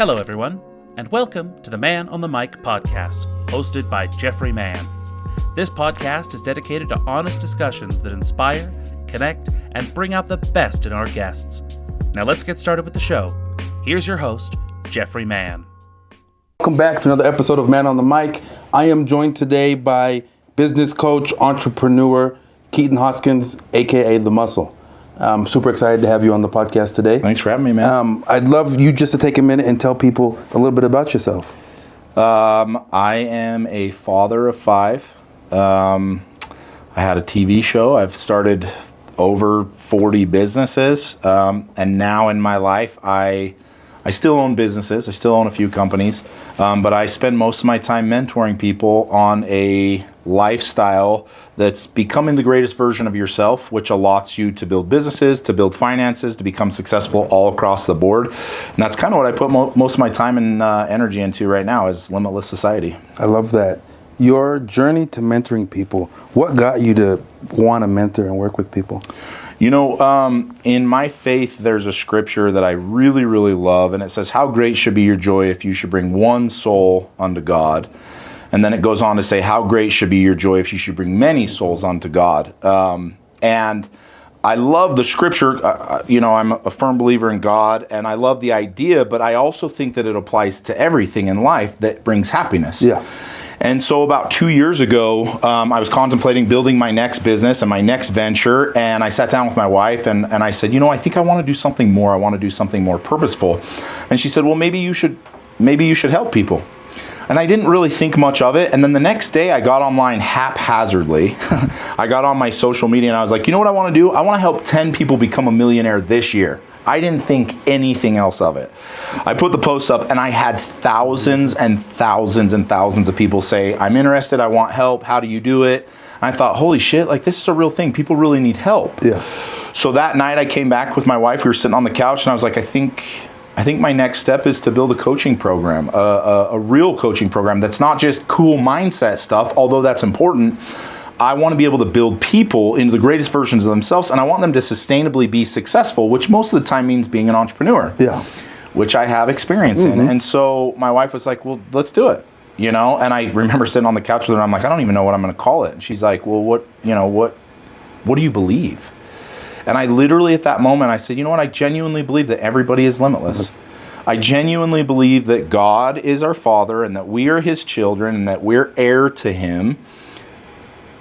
Hello, everyone, and welcome to the Man on the Mic podcast, hosted by Jeffrey Mann. This podcast is dedicated to honest discussions that inspire, connect, and bring out the best in our guests. Now let's get started with the show. Here's your host, Jeffrey Mann. Welcome back to another episode of Man on the Mic. I am joined today by business coach, entrepreneur, Keaton Hoskins, aka The Muscle. I'm super excited to have you on the podcast today. Thanks for having me, man. I'd love you just to take a minute and tell people a little bit about yourself. I am a father of 5. I had a TV show. I've started over 40 businesses. And now in my life, I still own businesses. I still own a few companies. But I spend most of my time mentoring people on a lifestyle that's becoming the greatest version of yourself, which allots you to build businesses, to build finances, to become successful all across the board. And that's kind of what I put most of my time and energy into right now is Limitless Society. I love that. Your journey to mentoring people, what got you to want to mentor and work with people? You know, in my faith, there's a scripture that I really, really love, and it says, "How great should be your joy if you should bring one soul unto God." And then it goes on to say, "How great should be your joy if you should bring many souls unto God." And I love the scripture. I'm a firm believer in God, and I love the idea, but I also think that it applies to everything in life that brings happiness. Yeah. And so about 2 years ago, I was contemplating building my next business and my next venture, and I sat down with my wife and I said, I think I want to do something more. I want to do something more purposeful. And she said, well, maybe you should help people. And I didn't really think much of it. And then the next day I got online haphazardly. I got on my social media and I was like, you know what I want to do? I want to help 10 people become a millionaire this year. I didn't think anything else of it. I put the post up and I had thousands and thousands and thousands of people say, I'm interested, I want help, how do you do it? And I thought, holy shit, like this is a real thing. People really need help. Yeah. So that night I came back with my wife, we were sitting on the couch and I was like, I think my next step is to build a coaching program, a real coaching program that's not just cool mindset stuff, although that's important. I want to be able to build people into the greatest versions of themselves, and I want them to sustainably be successful, which most of the time means being an entrepreneur, which I have experience in. And so my wife was like, well, let's do it, And I remember sitting on the couch with her, and I'm like, I don't even know what I'm going to call it. And she's like, well, what do you believe? And I literally at that moment, I said, you know what? I genuinely believe that everybody is limitless. I genuinely believe that God is our Father and that we are His children and that we're heir to Him.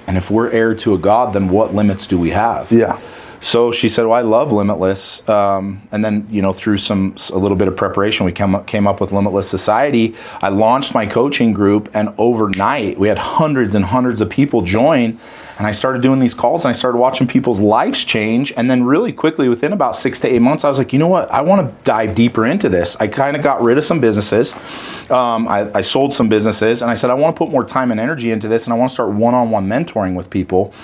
And if we're heir to a God, then what limits do we have? Yeah. So she said, well, I love Limitless. And then, through a little bit of preparation, we came up with Limitless Society. I launched my coaching group, and overnight we had hundreds and hundreds of people join. And I started doing these calls, and I started watching people's lives change. And then really quickly, within about 6 to 8 months, I was like, you know what? I want to dive deeper into this. I kind of got rid of some businesses. I sold some businesses, and I said, I want to put more time and energy into this, and I want to start one-on-one mentoring with people.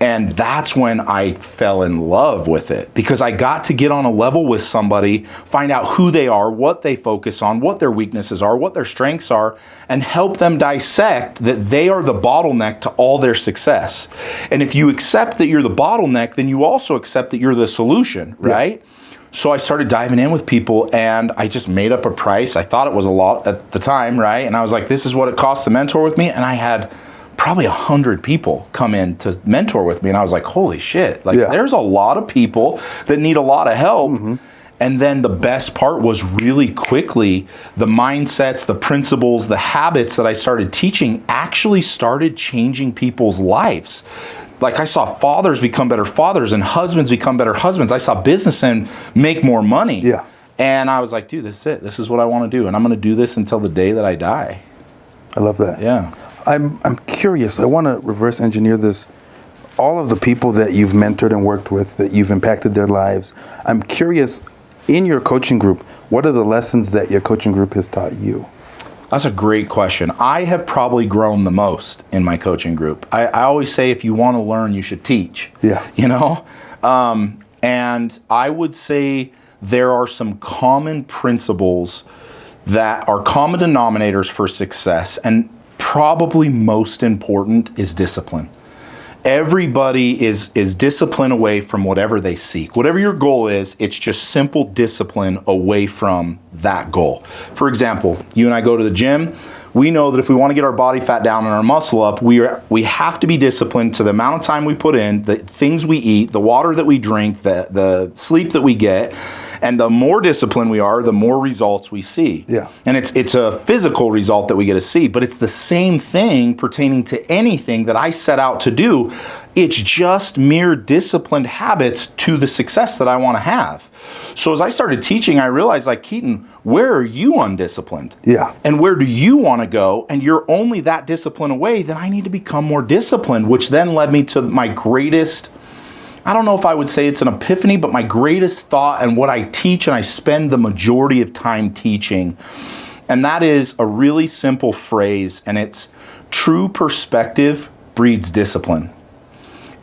And that's when I fell in love with it, because I got to get on a level with somebody, find out who they are, what they focus on, what their weaknesses are, what their strengths are, and help them dissect that they are the bottleneck to all their success. And if you accept that you're the bottleneck, then you also accept that you're the solution, right? Yeah. So I started diving in with people, and I just made up a price. I thought it was a lot at the time, right? And I was like, this is what it costs to mentor with me. And I had probably 100 people come in to mentor with me. And I was like, holy shit, there's a lot of people that need a lot of help. Mm-hmm. And then the best part was really quickly, the mindsets, the principles, the habits that I started teaching actually started changing people's lives. Like I saw fathers become better fathers and husbands become better husbands. I saw businessmen make more money. Yeah. And I was like, dude, this is it. This is what I want to do. And I'm going to do this until the day that I die. I love that. Yeah. I'm curious. I want to reverse engineer this. All of the people that you've mentored and worked with, that you've impacted their lives, I'm curious, in your coaching group, what are the lessons that your coaching group has taught you? That's a great question. I have probably grown the most in my coaching group. I always say if you want to learn, you should teach. Yeah. And I would say there are some common principles that are common denominators for success, and probably most important is discipline. Everybody is discipline away from whatever they seek. Whatever your goal is, it's just simple discipline away from that goal. For example, you and I go to the gym. We know that if we want to get our body fat down and our muscle up, we have to be disciplined to the amount of time we put in, the things we eat, the water that we drink, the sleep that we get. And the more disciplined we are, the more results we see. Yeah. And it's a physical result that we get to see, but it's the same thing pertaining to anything that I set out to do. It's just mere disciplined habits to the success that I want to have. So as I started teaching, I realized, like, Keaton, where are you undisciplined? Yeah. And where do you want to go? And you're only that discipline away, then I need to become more disciplined, which then led me to my greatest, I don't know if I would say it's an epiphany, but my greatest thought and what I teach, and I spend the majority of time teaching. And that is a really simple phrase, and it's true perspective breeds discipline.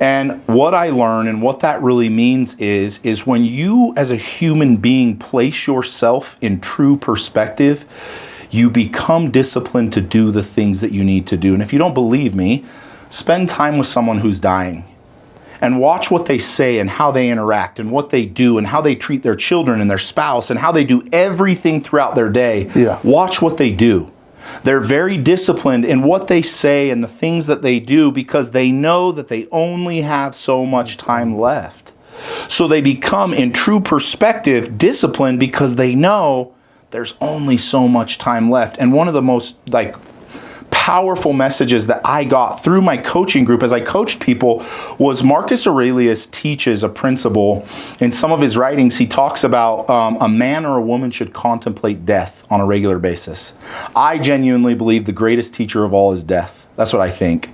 And what I learn and what that really means is when you as a human being place yourself in true perspective, you become disciplined to do the things that you need to do. And if you don't believe me, spend time with someone who's dying. And watch what they say and how they interact and what they do and how they treat their children and their spouse and how they do everything throughout their day. Yeah. Watch what they do. They're very disciplined in what they say and the things that they do because they know that they only have so much time left. So they become, in true perspective, disciplined because they know there's only so much time left. And one of the most powerful messages that I got through my coaching group as I coached people was Marcus Aurelius teaches a principle. In some of his writings, he talks about a man or a woman should contemplate death on a regular basis. I genuinely believe the greatest teacher of all is death. That's what I think.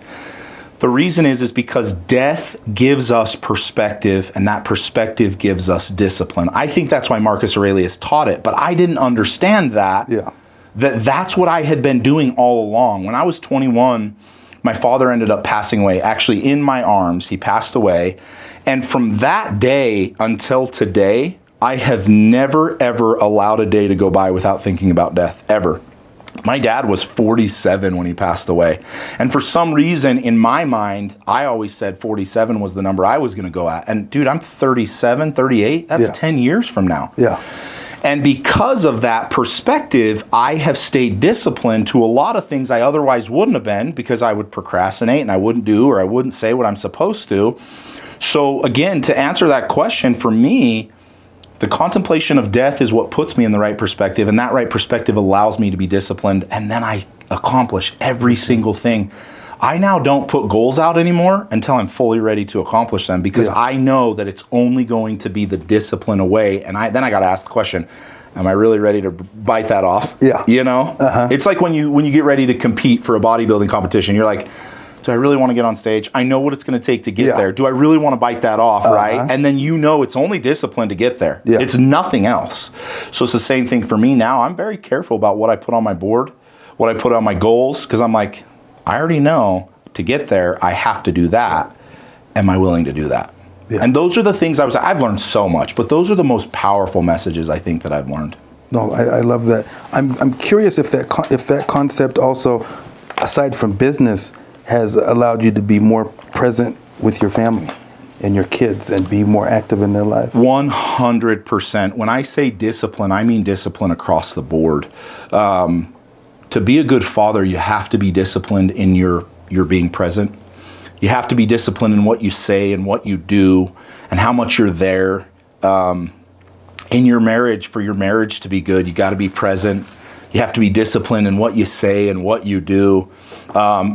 The reason is because death gives us perspective, and that perspective gives us discipline. I think that's why Marcus Aurelius taught it, but I didn't understand that. Yeah. That's what I had been doing all along. When I was 21, my father ended up passing away. Actually, in my arms, he passed away. And from that day until today, I have never, ever allowed a day to go by without thinking about death, ever. My dad was 47 when he passed away. And for some reason, in my mind, I always said 47 was the number I was going to go at. And dude, I'm 37, 38. That's 10 years from now. Yeah. And because of that perspective, I have stayed disciplined to a lot of things I otherwise wouldn't have been because I would procrastinate and I wouldn't do or I wouldn't say what I'm supposed to. So again, to answer that question, for me, the contemplation of death is what puts me in the right perspective, and that right perspective allows me to be disciplined, and then I accomplish every single thing. I now don't put goals out anymore until I'm fully ready to accomplish them because I know that it's only going to be the discipline away. And then I got to ask the question, am I really ready to bite that off? Yeah. You know? It's like when you get ready to compete for a bodybuilding competition, you're like, do I really want to get on stage? I know what it's going to take to get there. Do I really want to bite that off, right? And then you know it's only discipline to get there. Yeah. It's nothing else. So it's the same thing for me now. I'm very careful about what I put on my board, what I put on my goals, because I'm like, I already know to get there, I have to do that. Am I willing to do that? Yeah. And those are the things I've learned so much, but those are the most powerful messages I think that I've learned. No, I love that. I'm curious if that concept also, aside from business, has allowed you to be more present with your family and your kids and be more active in their life. 100%. When I say discipline, I mean discipline across the board. To be a good father, you have to be disciplined in your being present. You have to be disciplined in what you say and what you do and how much you're there. In your marriage, for your marriage to be good, you got to be present. You have to be disciplined in what you say and what you do.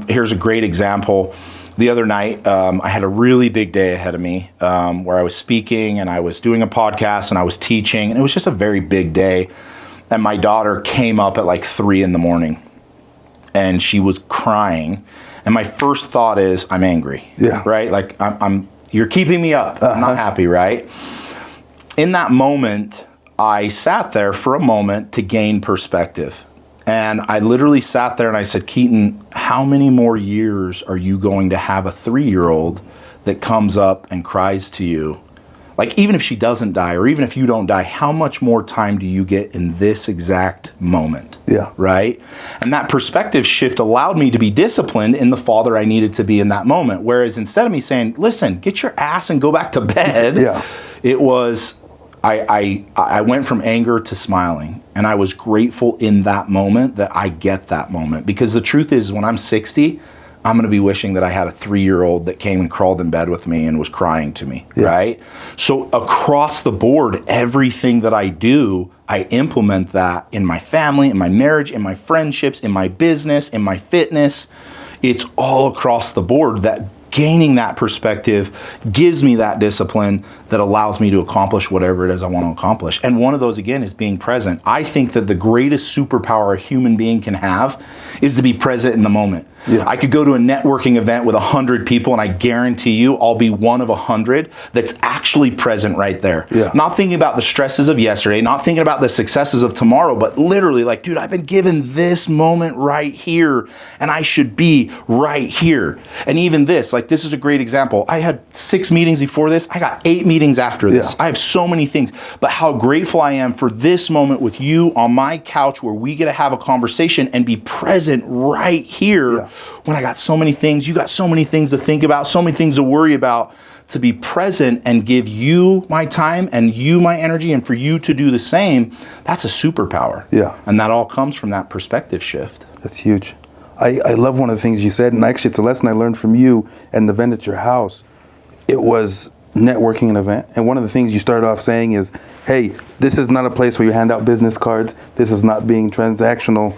Here's a great example. The other night, I had a really big day ahead of me where I was speaking and I was doing a podcast and I was teaching, and it was just a very big day. And my daughter came up at like 3 a.m. and she was crying. And my first thought is, I'm angry. Yeah. Right? Like, you're keeping me up. I'm not happy, right? In that moment, I sat there for a moment to gain perspective. And I literally sat there and I said, Keaton, how many more years are you going to have a 3-year-old that comes up and cries to you Like, even if she doesn't die, or even if you don't die, how much more time do you get in this exact moment? Yeah. Right? And that perspective shift allowed me to be disciplined in the father I needed to be in that moment. Whereas instead of me saying, listen, get your ass and go back to bed, it was, I went from anger to smiling. And I was grateful in that moment that I get that moment. Because the truth is, when I'm 60, I'm going to be wishing that I had a 3-year-old that came and crawled in bed with me and was crying to me, right? So across the board, everything that I do, I implement that in my family, in my marriage, in my friendships, in my business, in my fitness. It's all across the board that gaining that perspective gives me that discipline that allows me to accomplish whatever it is I want to accomplish. And one of those, again, is being present. I think that the greatest superpower a human being can have is to be present in the moment. Yeah. I could go to a networking event with 100 people, and I guarantee you I'll be one of 100 that's actually present right there. Yeah. Not thinking about the stresses of yesterday, not thinking about the successes of tomorrow, but literally like, dude, I've been given this moment right here, and I should be right here. And even this, like, this is a great example. I had 6 meetings before this. I got 8 meetings after this. I have so many things, but how grateful I am for this moment with you on my couch where we get to have a conversation and be present right here. When I got so many things, you got so many things to think about, so many things to worry about, to be present and give you my time and you my energy, and for you to do the same, that's a superpower. Yeah. And that all comes from that perspective shift. That's huge. I love one of the things you said, and actually it's a lesson I learned from you and the event at your house. It was networking an event, and one of the things you started off saying is, hey, this is not a place where you hand out business cards. This is not being transactional.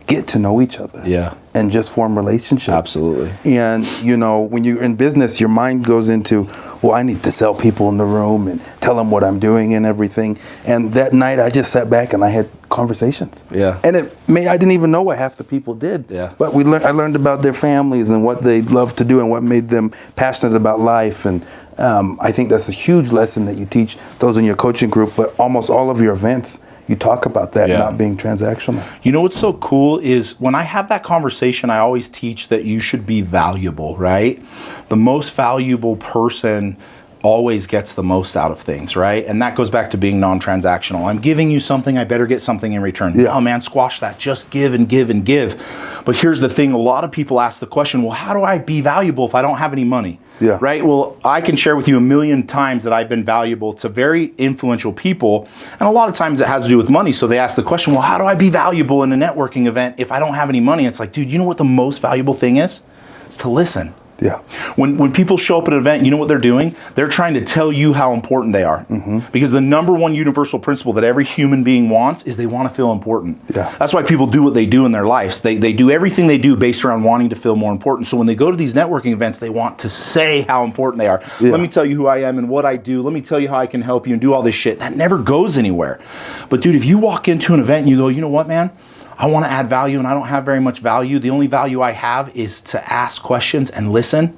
Get to know each other. Yeah. And just form relationships. Absolutely. And, you know, when you're in business, your mind goes into, well, I need to sell people in the room and tell them what I'm doing and everything. And that night I just sat back and I had conversations. Yeah. And I didn't even know what half the people did. Yeah. But I learned about their families and what they love to do and what made them passionate about life. And I think that's a huge lesson that you teach those in your coaching group, but almost all of your events, you talk about that not being transactional. You know what's so cool is when I have that conversation, I always teach that you should be valuable, right? The most valuable person always gets the most out of things, right? And that goes back to being non-transactional. I'm giving you something, I better get something in return. Yeah. Oh man, squash that. Just give and give and give. But here's the thing, a lot of people ask the question, well, how do I be valuable if I don't have any money? Yeah. Right? Well, I can share with you 1,000,000 times that I've been valuable to very influential people. And a lot of times it has to do with money. So they ask the question, well, how do I be valuable in a networking event if I don't have any money? It's like, dude, you know what the most valuable thing is? It's to listen. Yeah. When people show up at an event, you know what they're doing? They're trying to tell you how important they are. Mm-hmm. Because the number one universal principle that every human being wants is they want to feel important. Yeah. That's why people do what they do in their lives. They do everything they do based around wanting to feel more important. So when they go to these networking events, they want to say how important they are. Yeah. Let me tell you who I am and what I do. Let me tell you how I can help you and do all this shit. That never goes anywhere. But dude, if you walk into an event and you go, you know what, man? I want to add value and I don't have very much value. The only value I have is to ask questions and listen.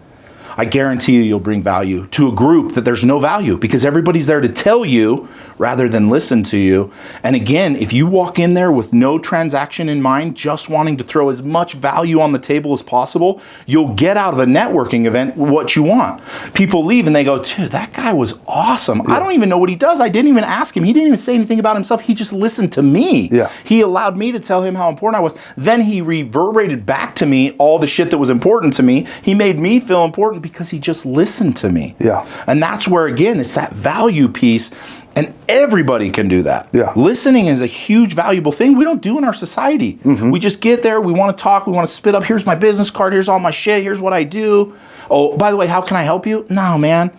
I guarantee you'll bring value to a group that there's no value because everybody's there to tell you rather than listen to you. And again, if you walk in there with no transaction in mind, just wanting to throw as much value on the table as possible, you'll get out of a networking event what you want. People leave and they go, dude, that guy was awesome. Yeah. I don't even know what he does. I didn't even ask him. He didn't even say anything about himself. He just listened to me. Yeah. He allowed me to tell him how important I was. Then he reverberated back to me all the shit that was important to me. He made me feel important because he just listened to me. Yeah. And that's where, again, it's that value piece. And everybody can do that. Yeah. Listening is a huge, valuable thing we don't do in our society. Mm-hmm. We just get there, we want to talk, we want to spit up, here's my business card, here's all my shit, here's what I do. Oh, by the way, how can I help you? No, man.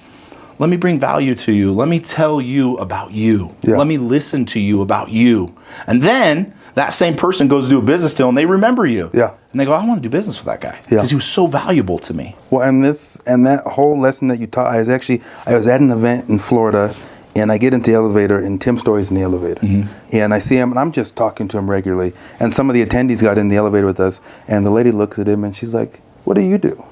Let me bring value to you. Let me tell you about you. Yeah. Let me listen to you about you. And then that same person goes to do a business deal and they remember you. Yeah. And they go, I want to do business with that guy because he was so valuable to me. Well, and that whole lesson that you taught, I was at an event in Florida and I get into the elevator and Tim Story's in the elevator. Mm-hmm. And I see him and I'm just talking to him regularly. And some of the attendees got in the elevator with us and the lady looks at him and she's like, what do you do?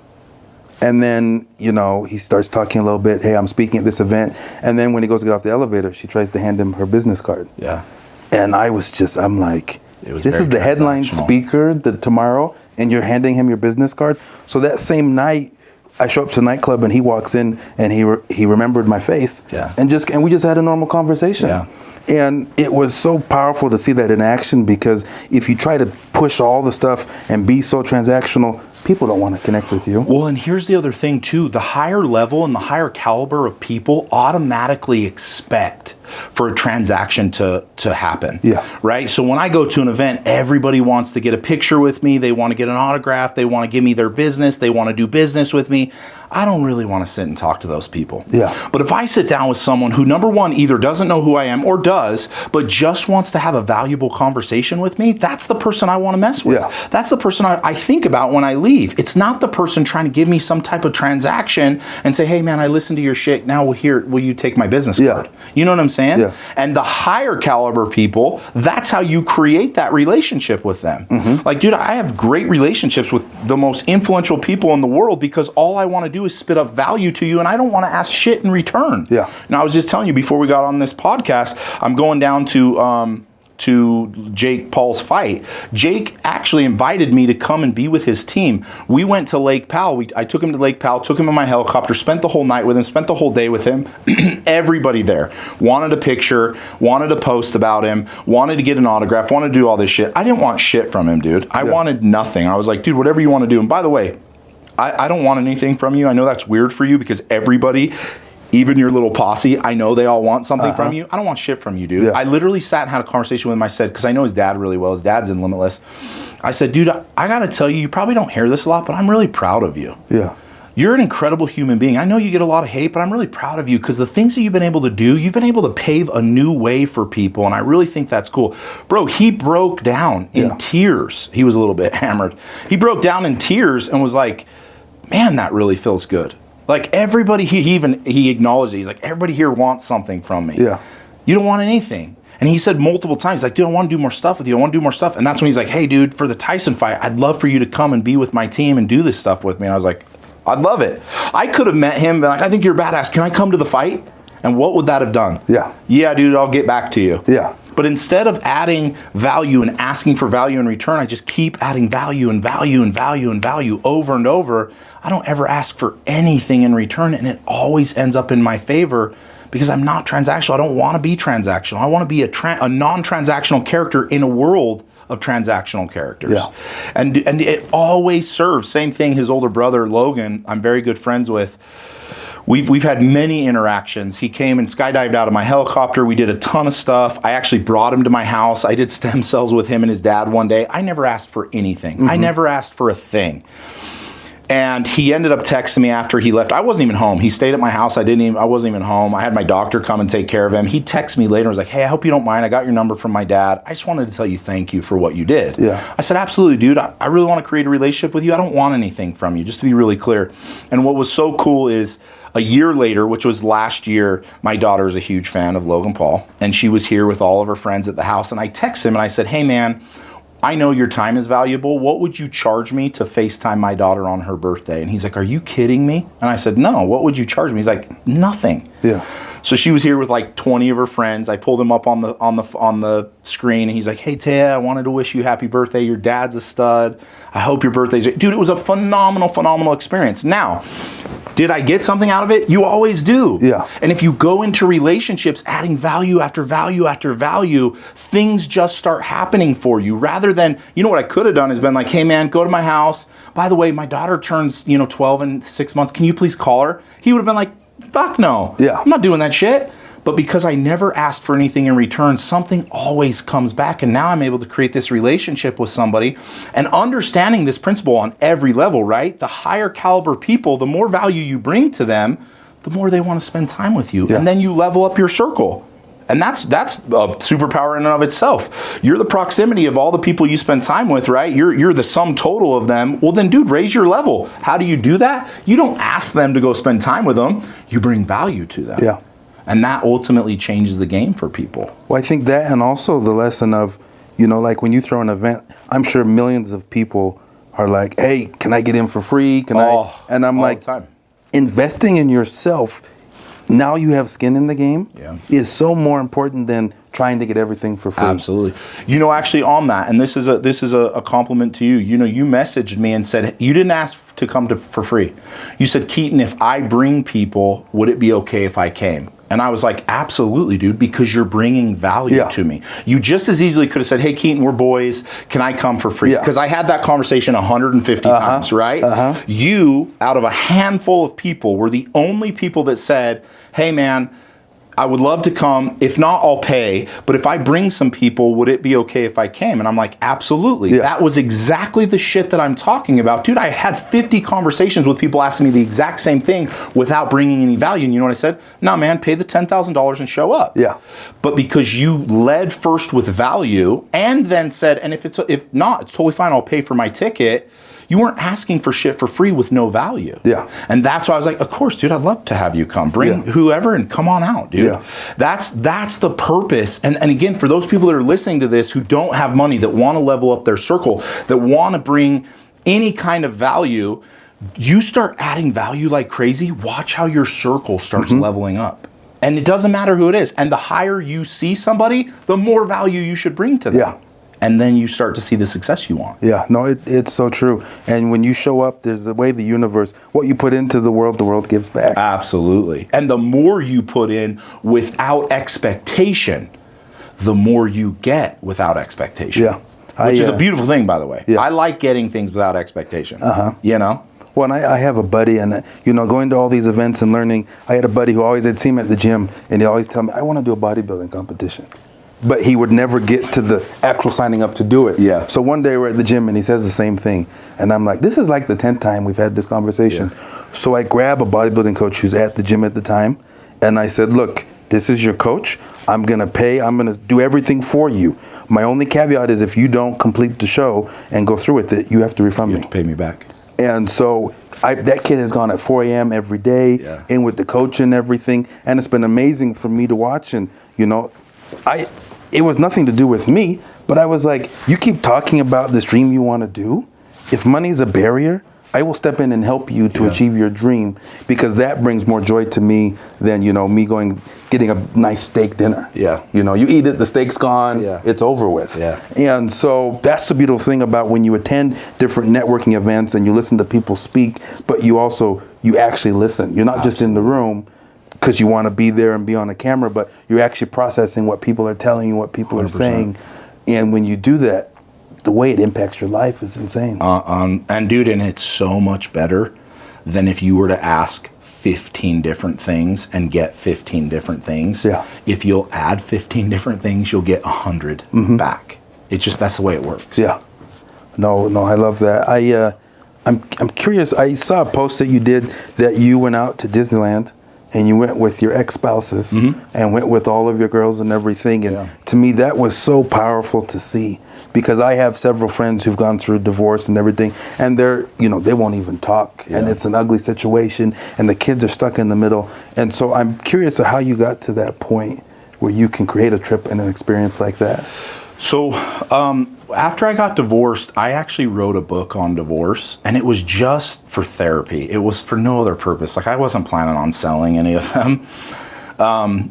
And then, you know, he starts talking a little bit. Hey, I'm speaking at this event. And then when he goes to get off the elevator, she tries to hand him her business card. Yeah. And I'm like, this is the headline speaker tomorrow, and you're handing him your business card. So that same night, I show up to the nightclub and he walks in and he remembered my face. Yeah. And we just had a normal conversation. Yeah. And it was so powerful to see that in action, because if you try to push all the stuff and be so transactional, people don't want to connect with you. Well, and here's the other thing too. The higher level and the higher caliber of people automatically expect for a transaction to happen. Yeah. Right? So when I go to an event, everybody wants to get a picture with me. They want to get an autograph. They want to give me their business. They want to do business with me. I don't really want to sit and talk to those people. Yeah. But if I sit down with someone who, number one, either doesn't know who I am or does, but just wants to have a valuable conversation with me, that's the person I want to mess with. Yeah. That's the person I think about when I leave. It's not the person trying to give me some type of transaction and say, hey man, I listened to your shit. Now will you take my business card? You know what I'm saying? Yeah. And the higher caliber people, that's how you create that relationship with them. Mm-hmm. Like, dude, I have great relationships with the most influential people in the world because all I want to do is spit up value to you, and I don't want to ask shit in return. Yeah. Now, I was just telling you before we got on this podcast, I'm going down to Jake Paul's fight. Jake actually invited me to come and be with his team. We went to Lake Powell. I took him to Lake Powell, took him in my helicopter, spent the whole night with him, spent the whole day with him. Everybody there wanted a picture, wanted to post about him, wanted to get an autograph, wanted to do all this shit. I didn't want shit from him, dude. I wanted nothing. I was like, dude, whatever you want to do. And by the way, I don't want anything from you. I know that's weird for you because everybody, even your little posse, I know they all want something from you. I don't want shit from you, dude. Yeah. I literally sat and had a conversation with him. I said, because I know his dad really well. His dad's in Limitless. I said, dude, I got to tell you, you probably don't hear this a lot, but I'm really proud of you. Yeah. You're an incredible human being. I know you get a lot of hate, but I'm really proud of you because the things that you've been able to do, you've been able to pave a new way for people, and I really think that's cool. Bro, he broke down in tears. He was a little bit hammered. He broke down in tears and was like, man, that really feels good. Like everybody, he acknowledged it. He's like, everybody here wants something from me. Yeah. You don't want anything. And he said multiple times, he's like, dude, I want to do more stuff with you. I want to do more stuff. And that's when he's like, hey, dude, for the Tyson fight, I'd love for you to come and be with my team and do this stuff with me. And I was like, I'd love it. I could have met him and been like, I think you're badass. Can I come to the fight? And what would that have done? Yeah. Yeah, dude, I'll get back to you. Yeah. But instead of adding value and asking for value in return, I just keep adding value and value and value and value over and over. I don't ever ask for anything in return, and it always ends up in my favor because I'm not transactional. I don't want to be transactional. I want to be a non-transactional character in a world of transactional characters. Yeah. And it always serves. Same thing, his older brother, Logan, I'm very good friends with. We've had many interactions. He came and skydived out of my helicopter. We did a ton of stuff. I actually brought him to my house. I did stem cells with him and his dad one day. I never asked for anything. I never asked for a thing. And he ended up texting me after he left. I wasn't even home. He stayed at my house. I wasn't even home. I had my doctor come and take care of him. He texted me later and was like, hey, I hope you don't mind. I got your number from my dad. I just wanted to tell you thank you for what you did. Yeah. I said, absolutely, dude. I really want to create a relationship with you. I don't want anything from you, just to be really clear. And what was so cool is a year later, which was last year, my daughter is a huge fan of Logan Paul. And she was here with all of her friends at the house. And I texted him and I said, hey, man, I know your time is valuable. What would you charge me to FaceTime my daughter on her birthday? And he's like, are you kidding me? And I said, no, what would you charge me? He's like, nothing. Yeah. So she was here with like 20 of her friends. I pulled them up on the screen and he's like, hey, Taya, I wanted to wish you happy birthday. Your dad's a stud. I hope your birthday's... Dude, it was a phenomenal experience. Now, did I get something out of it? You always do. Yeah. And if you go into relationships adding value after value after value, things just start happening for you rather than, you know what I could have done is been like, hey man, go to my house. By the way, my daughter turns, 12 in 6 months. Can you please call her? He would have been like, fuck no. Yeah. I'm not doing that shit. But because I never asked for anything in return, something always comes back. And now I'm able to create this relationship with somebody and understanding this principle on every level, right? The higher caliber people, the more value you bring to them, the more they want to spend time with you. Yeah. And then you level up your circle. And that's a superpower in and of itself. You're the proximity of all the people you spend time with, right? You're the sum total of them. Well, then, dude, raise your level. How do you do that? You don't ask them to go spend time with them. You bring value to them. Yeah. And that ultimately changes the game for people. Well, I think that, and also the lesson of, like when you throw an event, I'm sure millions of people are like, hey, can I get in for free? Can I? And I'm like, the time. Investing in yourself, now you have skin in the game, Yeah. is so more important than trying to get everything for free. Absolutely. You know, actually on that, and this is a compliment to you. You know, you messaged me and said, you didn't ask to come for free. You said, Keaton, if I bring people, would it be okay if I came? And I was like, absolutely, dude, because you're bringing value to me. You just as easily could have said, hey, Keaton, we're boys. Can I come for free? Because I had that conversation 150 times, right? You, out of a handful of people, were the only people that said, hey, man, I would love to come. If not, I'll pay. But if I bring some people, would it be okay if I came? And I'm like, absolutely. Yeah. That was exactly the shit that I'm talking about. Dude, I had 50 conversations with people asking me the exact same thing without bringing any value. And you know what I said? No, man, pay the $10,000 and show up. Yeah. But because you led first with value and then said, and if not, it's totally fine. I'll pay for my ticket. You weren't asking for shit for free with no value. Yeah. And that's why I was like, of course, dude, I'd love to have you come. Bring whoever and come on out, dude. Yeah. That's the purpose. And again, for those people that are listening to this who don't have money, that want to level up their circle, that want to bring any kind of value, you start adding value like crazy, watch how your circle starts leveling up. And it doesn't matter who it is. And the higher you see somebody, the more value you should bring to them. Yeah. And then you start to see the success you want. Yeah, no, it's so true. And when you show up, there's a way the universe, what you put into the world gives back. Absolutely. And the more you put in without expectation, the more you get without expectation. Yeah. Which is a beautiful thing, by the way. Yeah. I like getting things without expectation. You know? Well, and I have a buddy, and going to all these events and learning, I had a buddy who always, I'd see him at the gym, and he'd always tell me, I want to do a bodybuilding competition. But he would never get to the actual signing up to do it. Yeah. So one day we're at the gym and he says the same thing. And I'm like, this is like the 10th time we've had this conversation. Yeah. So I grab a bodybuilding coach who's at the gym at the time. And I said, look, this is your coach. I'm going to pay. I'm going to do everything for you. My only caveat is if you don't complete the show and go through with it, you have to refund me. You have to pay me back. And so that kid has gone at 4 a.m. every day in with the coach and everything. And it's been amazing for me to watch. And, it was nothing to do with me, but I was like, you keep talking about this dream you want to do. If money's a barrier, I will step in and help you to achieve your dream, because that brings more joy to me than, me getting a nice steak dinner. Yeah. You you eat it, the steak's gone, it's over with. Yeah. And so that's the beautiful thing about when you attend different networking events and you listen to people speak, but you actually listen. You're not just in the room because you want to be there and be on the camera, but you're actually processing what people are telling you, what people 100%. Are saying. And when you do that, the way it impacts your life is insane. And dude, and it's so much better than if you were to ask 15 different things and get 15 different things. Yeah. If you'll add 15 different things, you'll get 100 back. It's just, that's the way it works. Yeah. No, I love that. I'm curious. I saw a post that you did that you went out to Disneyland and you went with your ex-spouses and went with all of your girls and everything. And to me, that was so powerful to see, because I have several friends who've gone through divorce and everything, and they're, they won't even talk, and it's an ugly situation, and the kids are stuck in the middle. And so I'm curious how you got to that point where you can create a trip and an experience like that. So after I got divorced, I actually wrote a book on divorce, and it was just for therapy. It was for no other purpose. Like, I wasn't planning on selling any of them.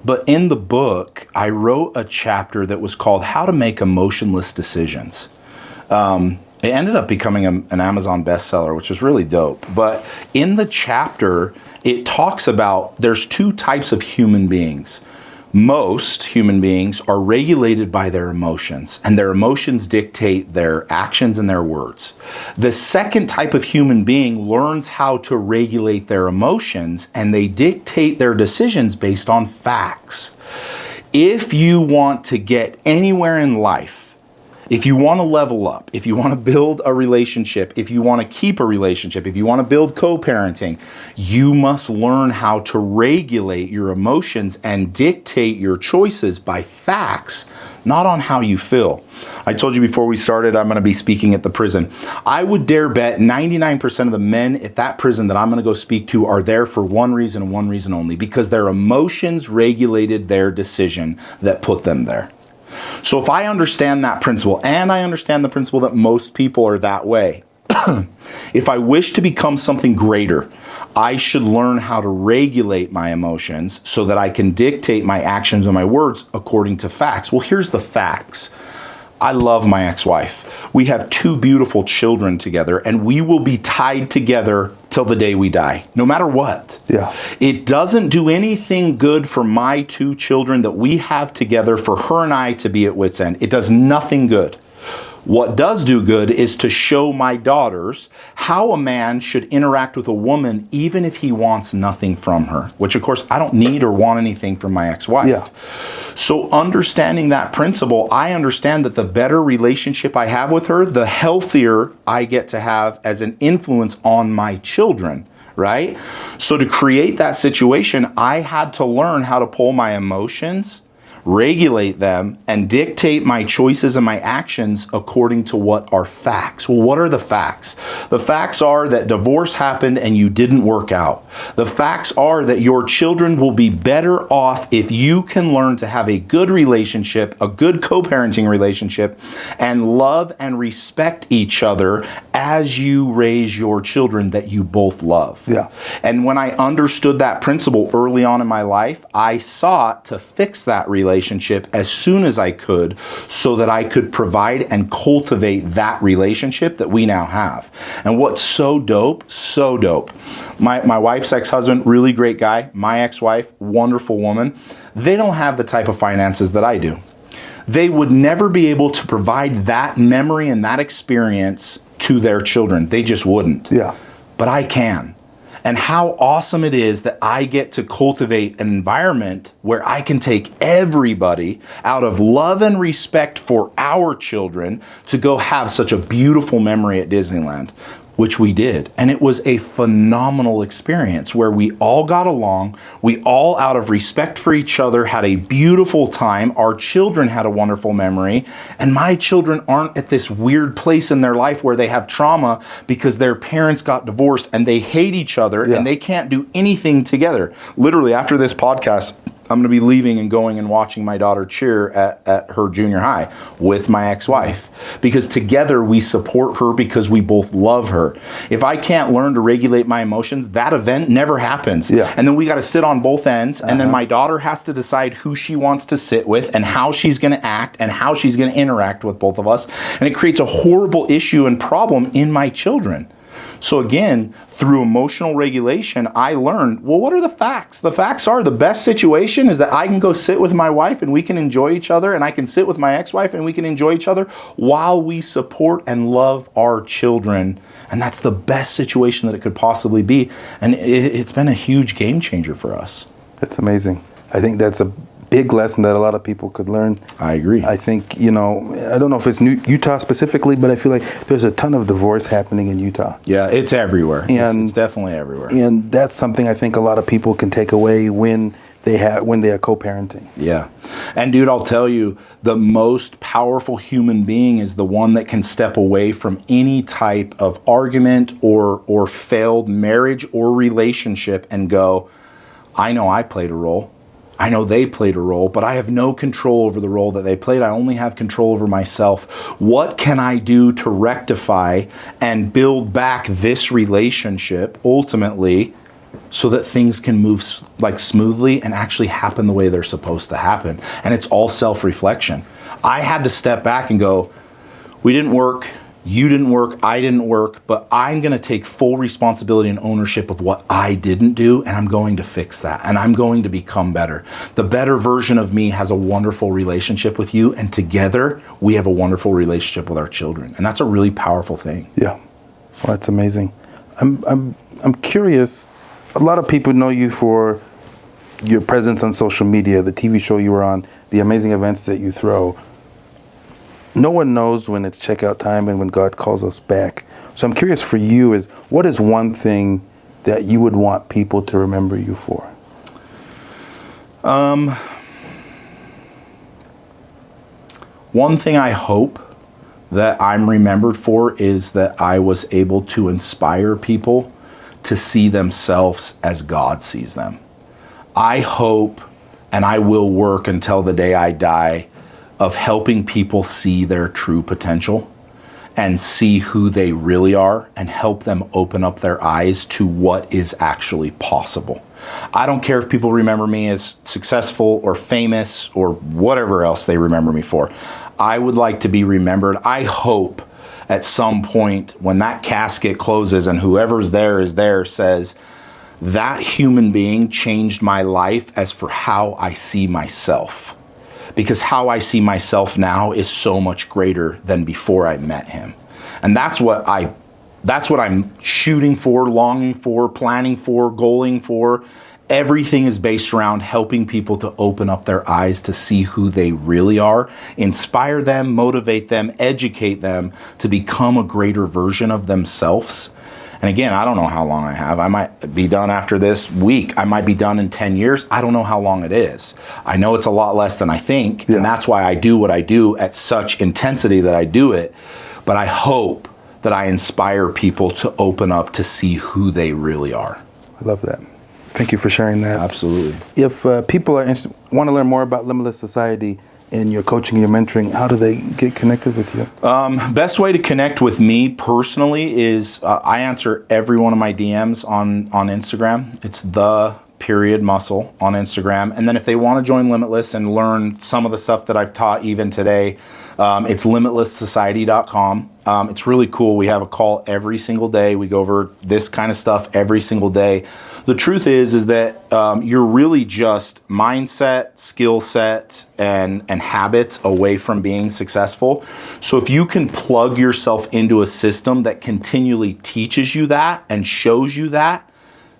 But in the book, I wrote a chapter that was called How to Make Emotionless Decisions. It ended up becoming an Amazon bestseller, which was really dope. But in the chapter, it talks about there's two types of human beings. Most human beings are regulated by their emotions, and their emotions dictate their actions and their words. The second type of human being learns how to regulate their emotions, and they dictate their decisions based on facts. If you want to get anywhere in life, if you want to level up, if you want to build a relationship, if you want to keep a relationship, if you want to build co-parenting, you must learn how to regulate your emotions and dictate your choices by facts, not on how you feel. I told you before we started, I'm going to be speaking at the prison. I would dare bet 99% of the men at that prison that I'm going to go speak to are there for one reason and one reason only, because their emotions regulated their decision that put them there. So if I understand that principle, and I understand the principle that most people are that way, if I wish to become something greater, I should learn how to regulate my emotions so that I can dictate my actions and my words according to facts. Well, here's the facts. I love my ex-wife. We have 2 beautiful children together, and we will be tied together till the day we die, no matter what. Yeah. It doesn't do anything good for my 2 children that we have together for her and I to be at wit's end. It does nothing good. What does do good is to show my daughters how a man should interact with a woman even if he wants nothing from her, which of course I don't need or want anything from my ex-wife. Yeah. So understanding that principle, I understand that the better relationship I have with her, the healthier I get to have as an influence on my children. Right? So to create that situation, I had to learn how to pull my emotions, regulate them, and dictate my choices and my actions according to what are facts. Well, what are the facts? The facts are that divorce happened and you didn't work out. The facts are that your children will be better off if you can learn to have a good relationship, a good co-parenting relationship, and love and respect each other as you raise your children that you both love. Yeah. And when I understood that principle early on in my life, I sought to fix that relationship as soon as I could so that I could provide and cultivate that relationship that we now have. And what's so dope, my wife's ex-husband, really great guy, my ex-wife, wonderful woman, they don't have the type of finances that I do. They would never be able to provide that memory and that experience to their children. They just wouldn't. Yeah. But I can. And how awesome it is that I get to cultivate an environment where I can take everybody out of love and respect for our children to go have such a beautiful memory at Disneyland, which we did. And it was a phenomenal experience where we all got along. We all, out of respect for each other, had a beautiful time. Our children had a wonderful memory. And my children aren't at this weird place in their life where they have trauma because their parents got divorced and they hate each other and they can't do anything together. Literally, after this podcast, I'm going to be leaving and going and watching my daughter cheer at her junior high with my ex-wife, because together we support her because we both love her. If I can't learn to regulate my emotions, that event never happens. Yeah. And then we got to sit on both ends, and then my daughter has to decide who she wants to sit with and how she's going to act and how she's going to interact with both of us. And it creates a horrible issue and problem in my children. So again, through emotional regulation, I learned, well, what are the facts? The facts are the best situation is that I can go sit with my wife and we can enjoy each other, and I can sit with my ex-wife and we can enjoy each other while we support and love our children. And that's the best situation that it could possibly be. And it's been a huge game changer for us. That's amazing. I think that's a big lesson that a lot of people could learn. I agree. I think, I don't know if it's Utah specifically, but I feel like there's a ton of divorce happening in Utah. Yeah, it's everywhere. And it's definitely everywhere. And that's something I think a lot of people can take away when they are co-parenting. Yeah. And dude, I'll tell you, the most powerful human being is the one that can step away from any type of argument or failed marriage or relationship and go, I know I played a role. I know they played a role, but I have no control over the role that they played. I only have control over myself. What can I do to rectify and build back this relationship ultimately so that things can move smoothly and actually happen the way they're supposed to happen? And it's all self-reflection. I had to step back and go, we didn't work. You didn't work, I didn't work, but I'm going to take full responsibility and ownership of what I didn't do, and I'm going to fix that, and I'm going to become better. The better version of me has a wonderful relationship with you, and together we have a wonderful relationship with our children, and that's a really powerful thing. Yeah, well, that's amazing. I'm curious. A lot of people know you for your presence on social media, the TV show you were on, the amazing events that you throw. No one knows when it's checkout time and when God calls us back. So I'm curious for you, what is one thing that you would want people to remember you for? One thing I hope that I'm remembered for is that I was able to inspire people to see themselves as God sees them. I hope, and I will work until the day I die, of helping people see their true potential and see who they really are and help them open up their eyes to what is actually possible. I don't care if people remember me as successful or famous or whatever else they remember me for. I would like to be remembered. I hope at some point when that casket closes and whoever's there is there says, that human being changed my life as for how I see myself. Because how I see myself now is so much greater than before I met him. And that's what I'm shooting for, longing for, planning for, goaling for. Everything is based around helping people to open up their eyes to see who they really are, inspire them, motivate them, educate them to become a greater version of themselves. And again, I don't know how long I have. I might be done after this week. I might be done in 10 years. I don't know how long it is. I know it's a lot less than I think, and that's why I do what I do at such intensity that I do it. But I hope that I inspire people to open up to see who they really are. I love that. Thank you for sharing that. Absolutely. If people want to learn more about Limitless Society and your coaching, your mentoring, how do they get connected with you? Best way to connect with me personally is I answer every one of my DMs on Instagram. It's _muscle on Instagram. And then if they want to join Limitless and learn some of the stuff that I've taught even today, it's limitlesssociety.com. It's really cool. We have a call every single day. We go over this kind of stuff every single day. The truth is that you're really just mindset, skill set, and habits away from being successful. So if you can plug yourself into a system that continually teaches you that and shows you that,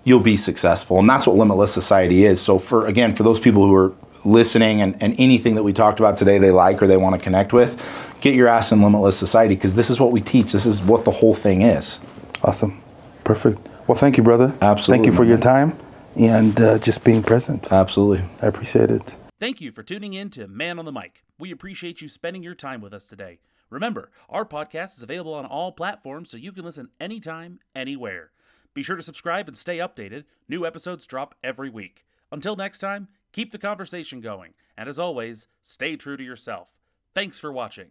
you'll be successful. And that's what Limitless Society is. So for those people who are listening and anything that we talked about today they like or they want to connect with, get your ass in Limitless Society, because this is what we teach. This is what the whole thing is. Awesome. Perfect. Well, thank you, brother. Absolutely. Thank you for your time and just being present. Absolutely. I appreciate it. Thank you for tuning in to Man on the Mic. We appreciate you spending your time with us today. Remember, our podcast is available on all platforms, so you can listen anytime, anywhere. Be sure to subscribe and stay updated. New episodes drop every week. Until next time, keep the conversation going. And as always, stay true to yourself. Thanks for watching.